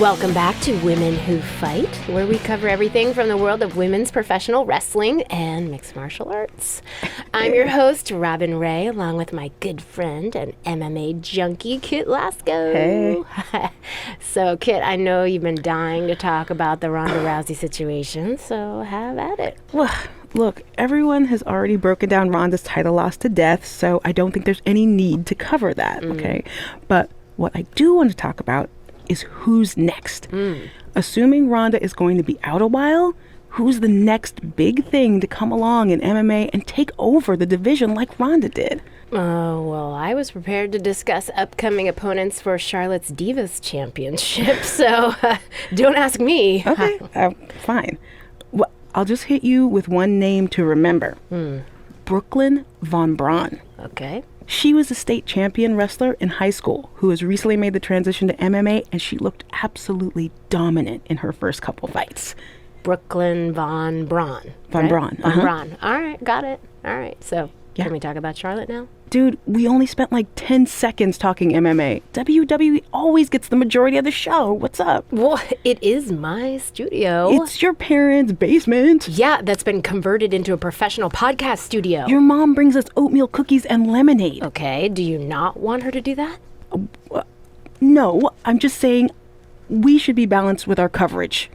Welcome back to Women Who Fight, where we cover everything from the world of women's professional wrestling and mixed martial arts. I'm your host, Robin Ray, along with my good friend and MMA junkie, Kit Lasco. Hey. So, Kit, I know you've been dying to talk about the Ronda Rousey situation, so have at it. Look, everyone has already broken down Ronda's title loss to death, so I don't think there's any need to cover that, okay? But what I do want to talk about is who's next. Assuming Ronda is going to be out a while, who's the next big thing to come along in MMA and take over the division like Ronda did? Oh, well, I was prepared to discuss upcoming opponents for Charlotte's Divas Championship, so don't ask me. Okay, fine. Well, I'll just hit you with one name to remember. Brooklyn Von Braun. Okay. She was a state champion wrestler in high school who has recently made the transition to MMA, and she looked absolutely dominant in her first couple fights. Brooklyn Von Braun. Von Braun. Von Braun. All right, got it. All right, so can we talk about Charlotte now? Dude, we only spent like 10 seconds talking MMA. WWE always gets the majority of the show. What's up? Well, it is my studio. It's your parents' basement. Yeah, that's been converted into a professional podcast studio. Your mom brings us oatmeal cookies and lemonade. Okay, do you not want her to do that? No, I'm just saying we should be balanced with our coverage.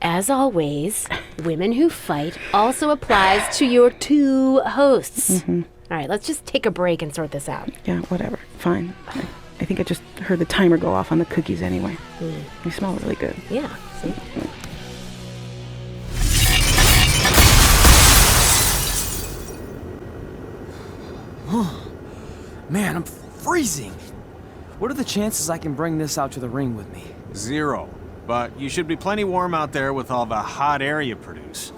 As always, Women Who Fight also applies to your two hosts. All right, let's just take a break and sort this out. Yeah, whatever. Fine. I think I just heard the timer go off on the cookies anyway. They smell really good. Yeah, see? Man, I'm freezing. What are the chances I can bring this out to the ring with me? 0. But you should be plenty warm out there with all the hot air you produce.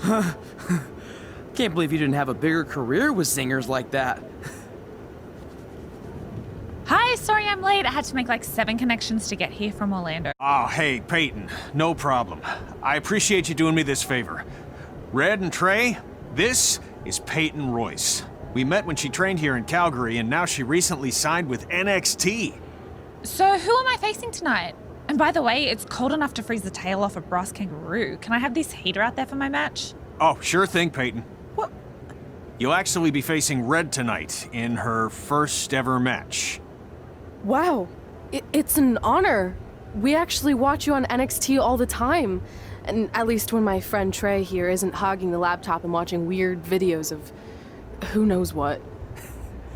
Can't believe you didn't have a bigger career with zingers like that. Hi, sorry I'm late. I had to make like 7 connections to get here from Orlando. Oh, hey, Peyton. No problem. I appreciate you doing me this favor. Red and Trey, this is Peyton Royce. We met when she trained here in Calgary, and now she recently signed with NXT. So who am I facing tonight? And by the way, it's cold enough to freeze the tail off a brass kangaroo. Can I have this heater out there for my match? Oh, sure thing, Peyton. What? You'll actually be facing Red tonight in her first ever match. Wow, it's an honor. We actually watch you on NXT all the time. And at least when my friend Trey here isn't hogging the laptop and watching weird videos of who knows what.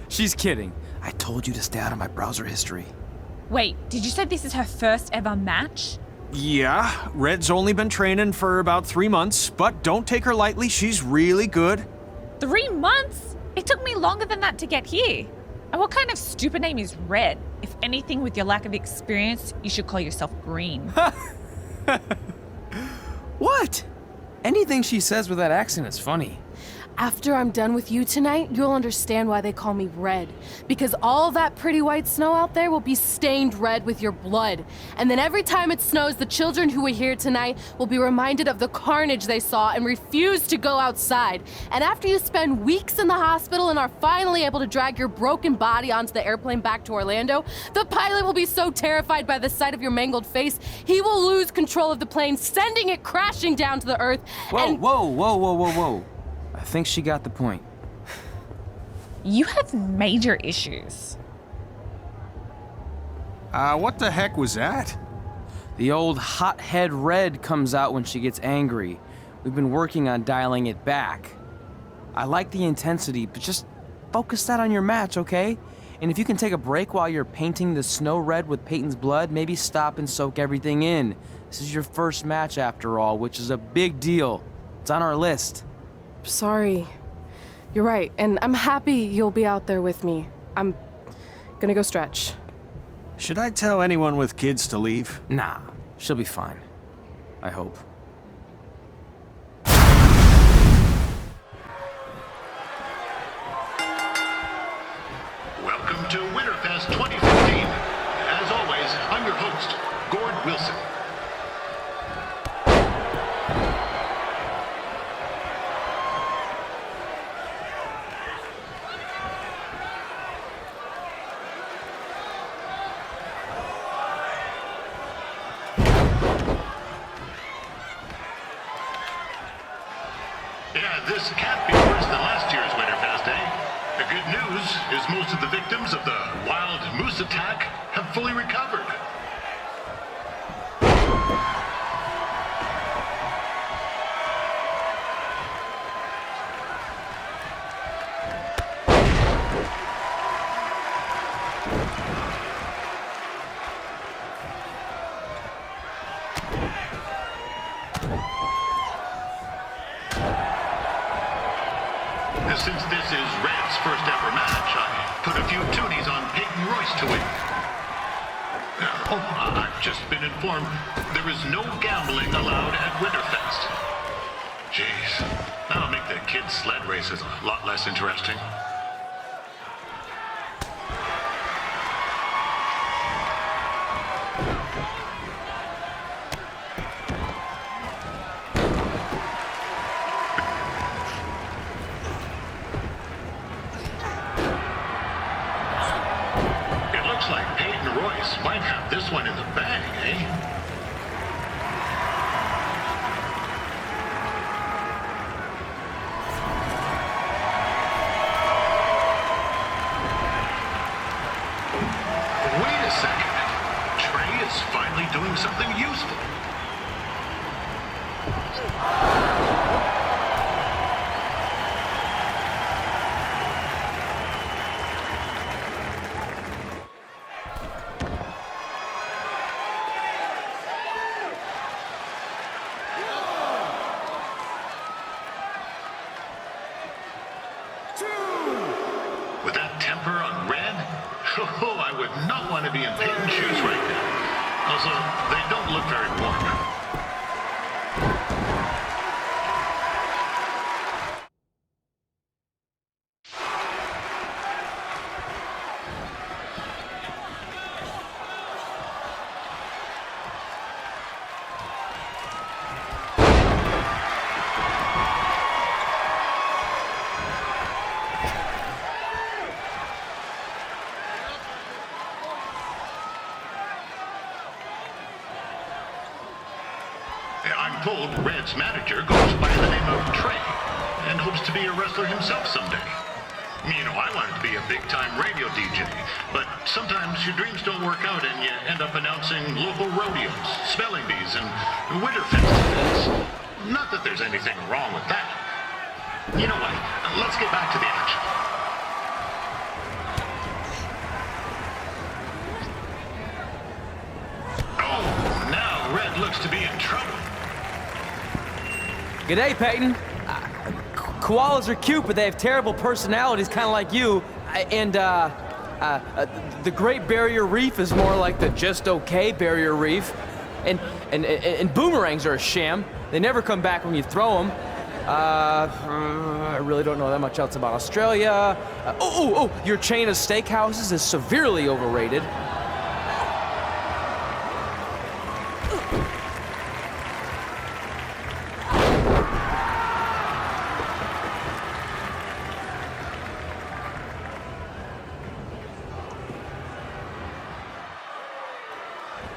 She's kidding. I told you to stay out of my browser history. Wait, did you say this is her first ever match? Yeah, Red's only been training for about 3 months, but don't take her lightly, she's really good. 3 months? It took me longer than that to get here. And what kind of stupid name is Red? If anything, with your lack of experience, you should call yourself Green. What? Anything she says with that accent is funny. After I'm done with you tonight, you'll understand why they call me Red. Because all that pretty white snow out there will be stained red with your blood. And then every time it snows, the children who were here tonight will be reminded of the carnage they saw and refuse to go outside. And after you spend weeks in the hospital and are finally able to drag your broken body onto the airplane back to Orlando, the pilot will be so terrified by the sight of your mangled face, he will lose control of the plane, sending it crashing down to the earth. Whoa. I think she got the point. You have major issues. What the heck was that? The old hothead Red comes out when she gets angry. We've been working on dialing it back. I like the intensity, but just focus that on your match, okay? And if you can take a break while you're painting the snow red with Peyton's blood, maybe stop and soak everything in. This is your first match after all, which is a big deal. It's on our list. Sorry. You're right, and I'm happy you'll be out there with me. I'm gonna go stretch. Should I tell anyone with kids to leave? Nah, she'll be fine. I hope. Welcome to Winterfest 2015. As always, I'm your host, Gord Wilson. This can't be worse than last year's Winterfest, eh? The good news is most of the victims of the wild moose attack have fully recovered. Since this is Red's first ever match, I put a few toonies on Peyton Royce to win. I've just been informed there is no gambling allowed at Winterfest. Jeez, that'll make the kids' sled races a lot less interesting. Might have this one in the bag, eh? Wait a second. Trey is finally doing something useful. With that temper on Red, oh, I would not want to be in Peyton's shoes right now. Also, they don't look very warm. I'm told Red's manager goes by the name of Trey and hopes to be a wrestler himself someday. You know, I wanted to be a big-time radio DJ, but sometimes your dreams don't work out and you end up announcing local rodeos, spelling bees, and Winterfest events. Not that there's anything wrong with that. You know what? Let's get back to the action. Oh, now Red looks to be in trouble. G'day, Peyton. Koalas are cute, but they have terrible personalities, kind of like you. And the Great Barrier Reef is more like the just okay Barrier Reef. And boomerangs are a sham. They never come back when you throw them. I really don't know that much else about Australia. Your chain of steakhouses is severely overrated.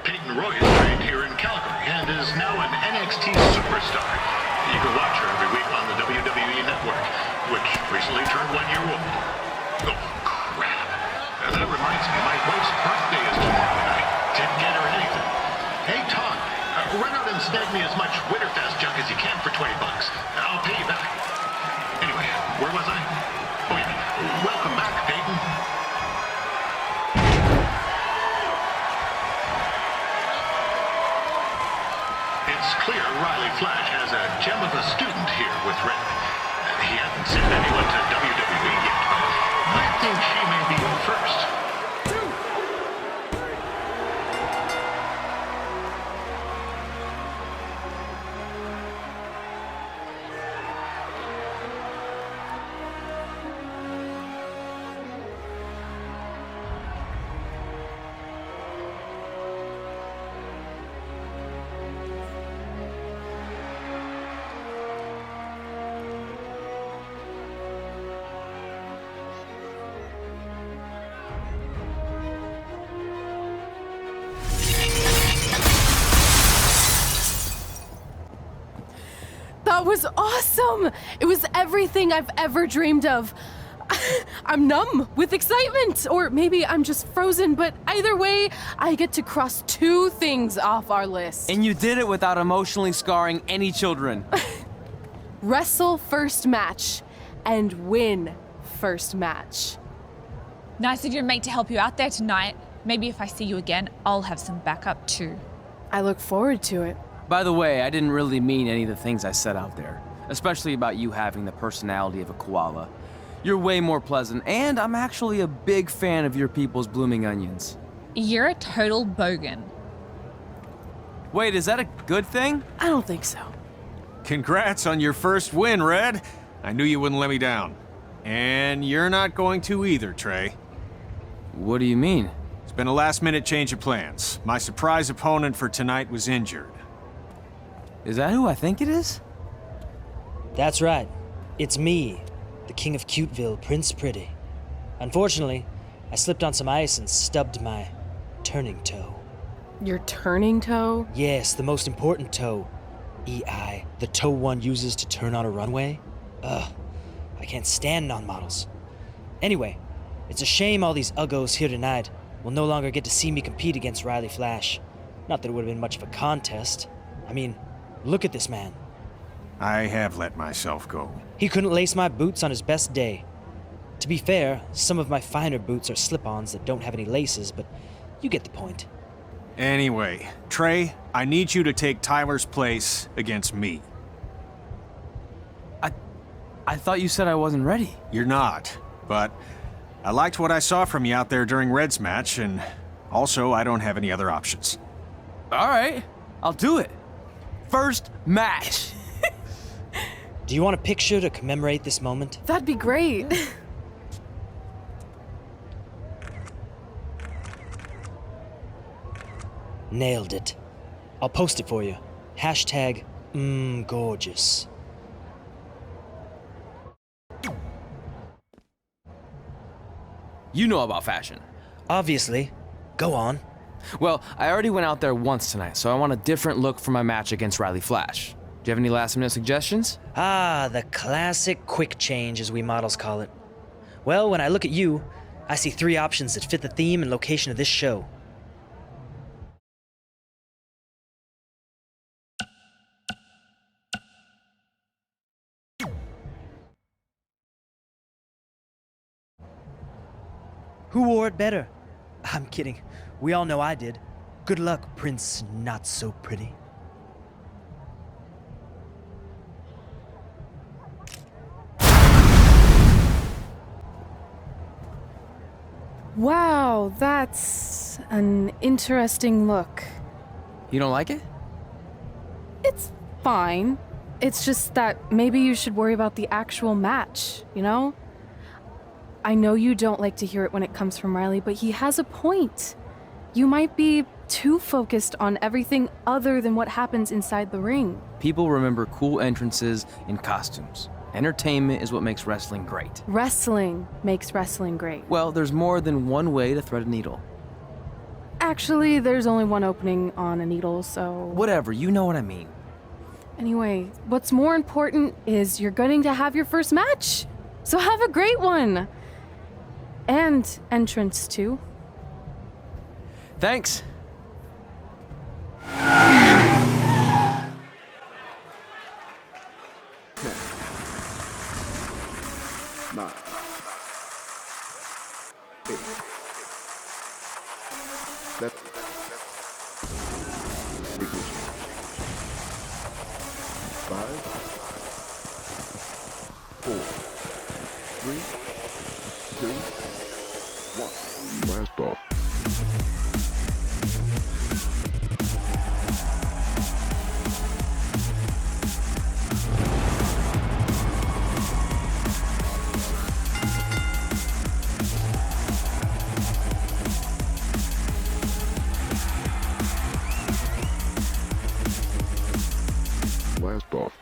Peyton Royce trained here in Calgary and is now an NXT superstar. You can watch her every week on the WWE Network, which recently turned 1 year old. Oh, crap. That reminds me, my wife's birthday is tomorrow, and I didn't get her anything. Hey, Todd, run out and snag me as much Winterfest junk as you can for $20. I'll pay you back. Anyway, where was I? Oh, yeah. Welcome back, Peyton. It's clear Riley Flash has a gem of a student here with Red. He hasn't sent anyone to WWE yet, but I think she may be first. That was awesome! It was everything I've ever dreamed of. I'm numb with excitement, or maybe I'm just frozen, but either way, I get to cross 2 things off our list. And you did it without emotionally scarring any children. Wrestle first match and win first match. Nice of your mate to help you out there tonight. Maybe if I see you again, I'll have some backup too. I look forward to it. By the way, I didn't really mean any of the things I said out there, especially about you having the personality of a koala. You're way more pleasant, and I'm actually a big fan of your people's blooming onions. You're a total bogan. Wait, is that a good thing? I don't think so. Congrats on your first win, Red. I knew you wouldn't let me down. And you're not going to either, Trey. What do you mean? It's been a last-minute change of plans. My surprise opponent for tonight was injured. Is that who I think it is? That's right. It's me, the King of Cuteville, Prince Pretty. Unfortunately, I slipped on some ice and stubbed my turning toe. Your turning toe? Yes, the most important toe. EI, the toe one uses to turn on a runway. Ugh, I can't stand non-models. Anyway, it's a shame all these uggos here tonight will no longer get to see me compete against Riley Flash. Not that it would have been much of a contest. I mean, look at this man. I have let myself go. He couldn't lace my boots on his best day. To be fair, some of my finer boots are slip-ons that don't have any laces, but you get the point. Anyway, Trey, I need you to take Tyler's place against me. I thought you said I wasn't ready. You're not, but I liked what I saw from you out there during Red's match, and also I don't have any other options. All right, I'll do it. First match. Do you want a picture to commemorate this moment? That'd be great. Nailed it. I'll post it for you. Hashtag gorgeous. You know about fashion. Obviously. Go on. Well, I already went out there once tonight, so I want a different look for my match against Riley Flash. Do you have any last-minute suggestions? Ah, the classic quick change, as we models call it. Well, when I look at you, I see 3 options that fit the theme and location of this show. Who wore it better? I'm kidding. We all know I did. Good luck, Prince Not So Pretty. Wow, that's an interesting look. You don't like it? It's fine. It's just that maybe you should worry about the actual match, you know? I know you don't like to hear it when it comes from Riley, but he has a point. You might be too focused on everything other than what happens inside the ring. People remember cool entrances and costumes. Entertainment is what makes wrestling great. Wrestling makes wrestling great. Well, there's more than one way to thread a needle. Actually, there's only one opening on a needle, so... Whatever, you know what I mean. Anyway, what's more important is you're going to have your first match. So have a great one. And entrance, too. Thanks. Nine, 8, 7, ignition. 5, 4, 3, 2, 1. Blast off. Blast off.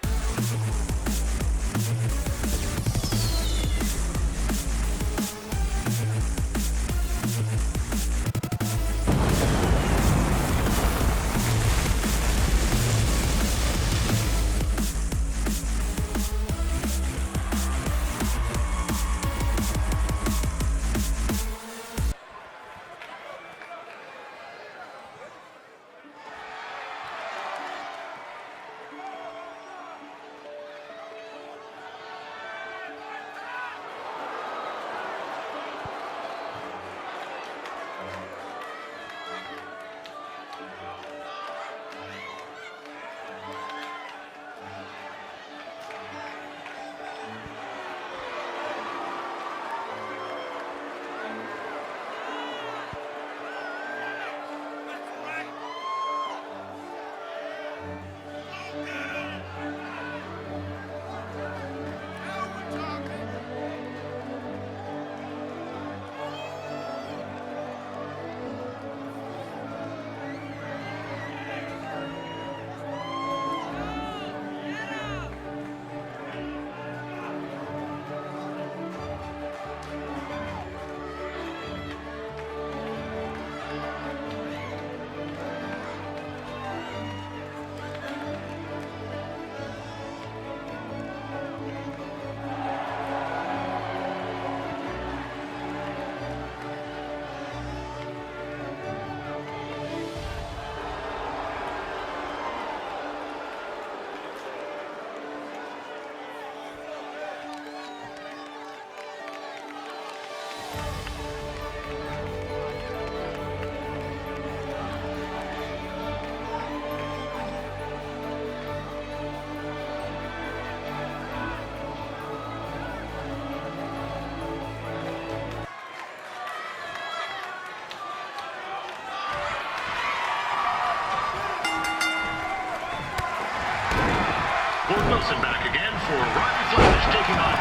Ford Wilson back again for Riley Flash taking on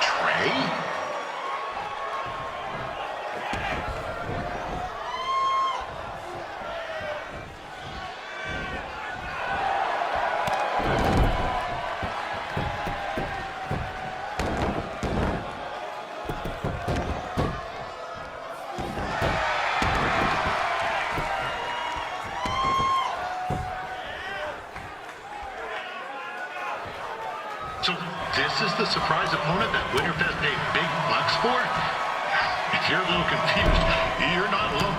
Trey. So this is the surprise opponent that Winterfest paid big bucks for? If you're a little confused, you're not alone.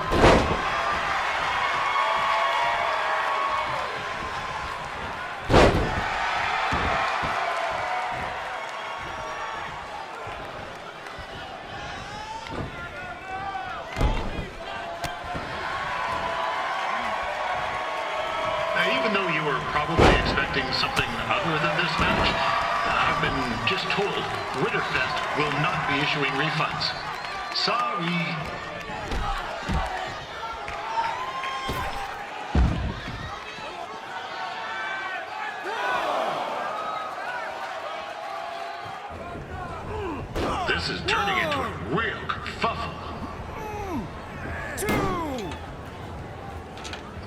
Even though you were probably expecting something other than this match, I've been just told Winterfest will not be issuing refunds. Sorry. This is turning into a real kerfuffle.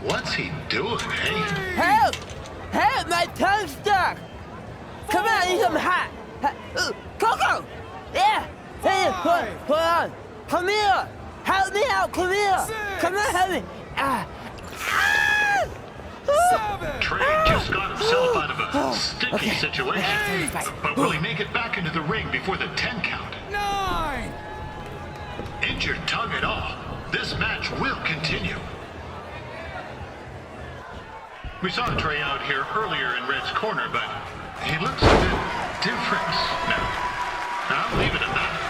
What's he doing, eh? Help! Help! My tongue's stuck! Come on, I need some hot! Coco! Yeah! Hey, hold on! Come here! Help me out! Come here! Come on, help me! Trey just got himself out of a sticky situation. But will he make it back into the ring before the 10 count? 9! Injured tongue at all. This match will continue. We saw Trey out here earlier in Red's corner, but he looks a bit different now. I'll leave it at that.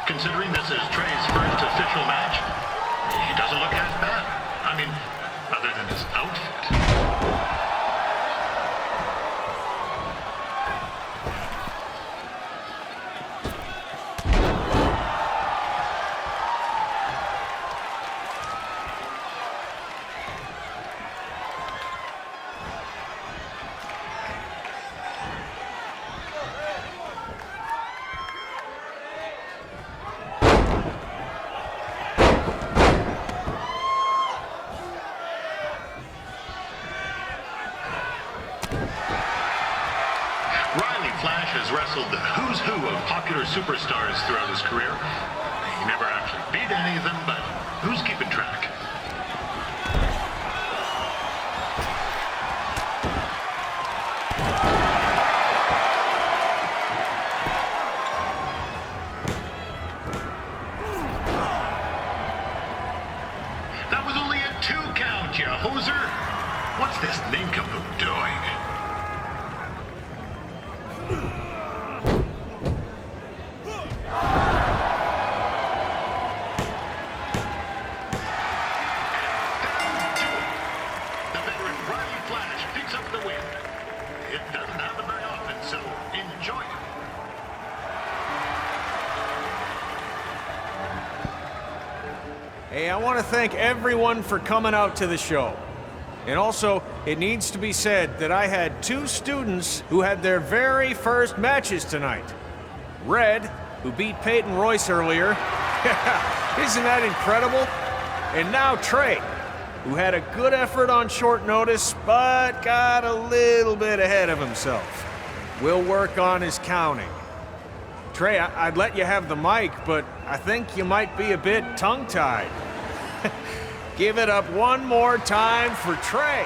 Considering this is Trey's first official match, he doesn't look as bad. I mean, other than his outfit. Riley Flash has wrestled the who's who of popular superstars throughout his career. He never actually beat any of them, but who's keeping track? That was only a 2 count, you hoser! What's this nincompoop doing? The veteran Riley Flash picks up the win. It doesn't happen very often, so enjoy it. Hey, I want to thank everyone for coming out to the show. And also, it needs to be said that I had 2 students who had their very first matches tonight. Red, who beat Peyton Royce earlier. Isn't that incredible? And now Trey, who had a good effort on short notice, but got a little bit ahead of himself. We'll work on his counting. Trey, I'd let you have the mic, but I think you might be a bit tongue-tied. Give it up one more time for Trey.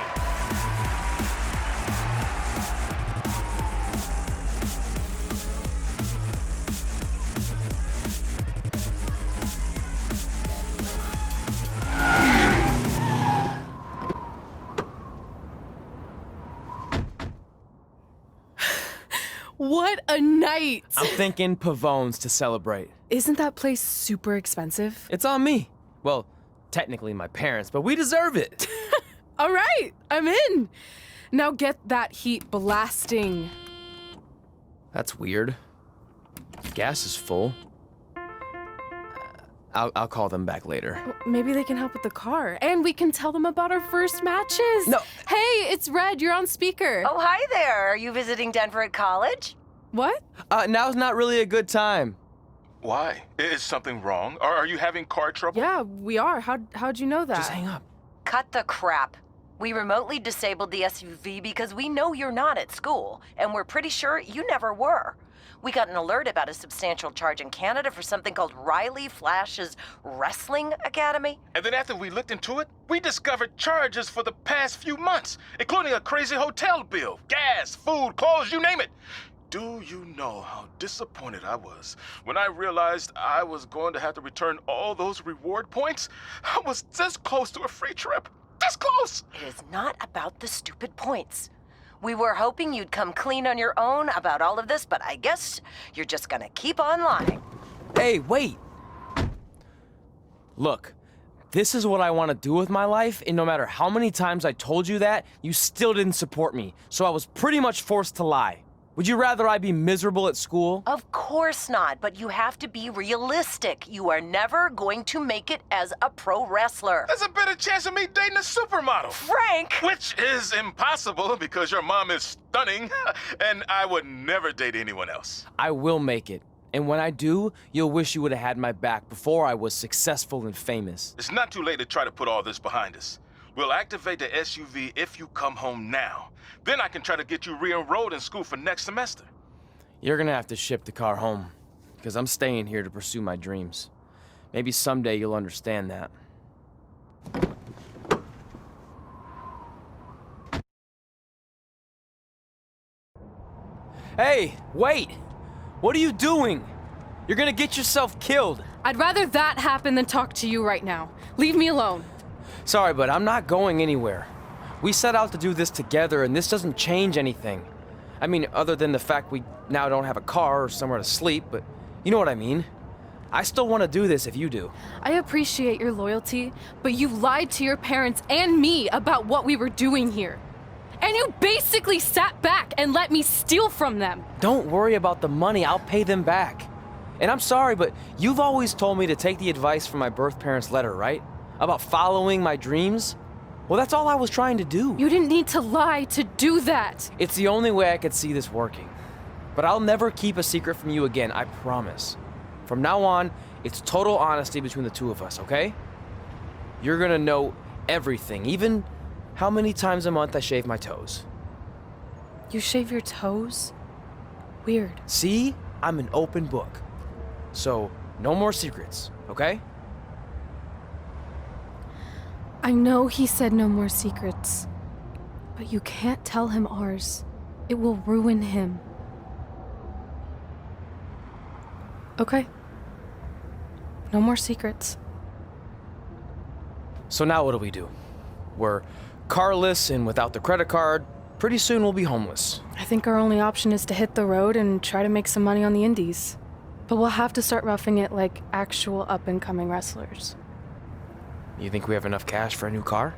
What What a night! I'm thinking Pavone's to celebrate. Isn't that place super expensive? It's on me. Well, technically my parents, but we deserve it. All right, I'm in. Now get that heat blasting. That's weird. Gas is full. I'll call them back later. Maybe they can help with the car. And we can tell them about our first matches. No. Hey, it's Red. You're on speaker. Oh, hi there. Are you visiting Denver at college? What? Now's not really a good time. Why? Is something wrong? Are you having car trouble? Yeah, we are. How'd you know that? Just hang up. Cut the crap. We remotely disabled the SUV because we know you're not at school, and we're pretty sure you never were. We got an alert about a substantial charge in Canada for something called Riley Flash's Wrestling Academy. And then after we looked into it, we discovered charges for the past few months, including a crazy hotel bill, gas, food, clothes, you name it. Do you know how disappointed I was when I realized I was going to have to return all those reward points? I was this close to a free trip. This close! It is not about the stupid points. We were hoping you'd come clean on your own about all of this, but I guess you're just gonna keep on lying. Hey, wait! Look, this is what I want to do with my life, and no matter how many times I told you that, you still didn't support me, so I was pretty much forced to lie. Would you rather I be miserable at school? Of course not, but you have to be realistic. You are never going to make it as a pro wrestler. There's a better chance of me dating a supermodel. Frank! Which is impossible because your mom is stunning, and I would never date anyone else. I will make it. And when I do, you'll wish you would have had my back before I was successful and famous. It's not too late to try to put all this behind us. We'll activate the SUV if you come home now. Then I can try to get you re-enrolled in school for next semester. You're gonna have to ship the car home, because I'm staying here to pursue my dreams. Maybe someday you'll understand that. Hey, wait! What are you doing? You're gonna get yourself killed. I'd rather that happen than talk to you right now. Leave me alone. Sorry, but I'm not going anywhere. We set out to do this together, and this doesn't change anything. I mean, other than the fact we now don't have a car or somewhere to sleep, but you know what I mean. I still want to do this if you do. I appreciate your loyalty, but you lied to your parents and me about what we were doing here. And you basically sat back and let me steal from them. Don't worry about the money, I'll pay them back. And I'm sorry, but you've always told me to take the advice from my birth parents' letter, right? About following my dreams? Well, that's all I was trying to do. You didn't need to lie to do that. It's the only way I could see this working. But I'll never keep a secret from you again, I promise. From now on, it's total honesty between the two of us, okay? You're gonna know everything, even how many times a month I shave my toes. You shave your toes? Weird. See? I'm an open book. So, no more secrets, okay? I know he said no more secrets, but you can't tell him ours. It will ruin him. Okay. No more secrets. So now what do? We're carless and without the credit card. Pretty soon we'll be homeless. I think our only option is to hit the road and try to make some money on the indies. But we'll have to start roughing it like actual up-and-coming wrestlers. You think we have enough cash for a new car?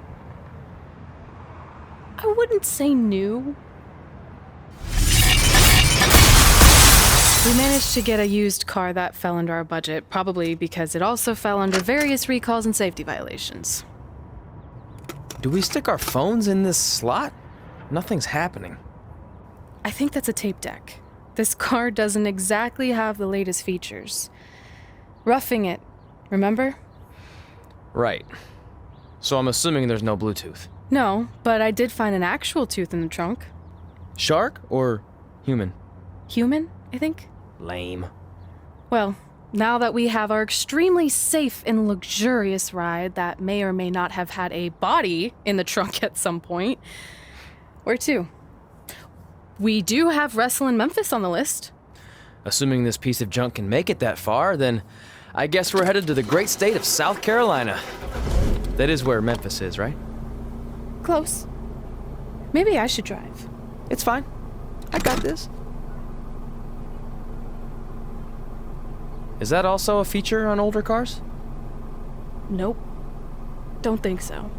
I wouldn't say new. We managed to get a used car that fell under our budget, probably because it also fell under various recalls and safety violations. Do we stick our phones in this slot? Nothing's happening. I think that's a tape deck. This car doesn't exactly have the latest features. Roughing it, remember? Right. So I'm assuming there's no Bluetooth. No, but I did find an actual tooth in the trunk. Shark or human? Human, I think. Lame. Well, now that we have our extremely safe and luxurious ride that may or may not have had a body in the trunk at some point, where to? We do have Wrestle in Memphis on the list. Assuming this piece of junk can make it that far, then I guess we're headed to the great state of South Carolina. That is where Memphis is, right? Close. Maybe I should drive. It's fine. I got this. Is that also a feature on older cars? Nope. Don't think so.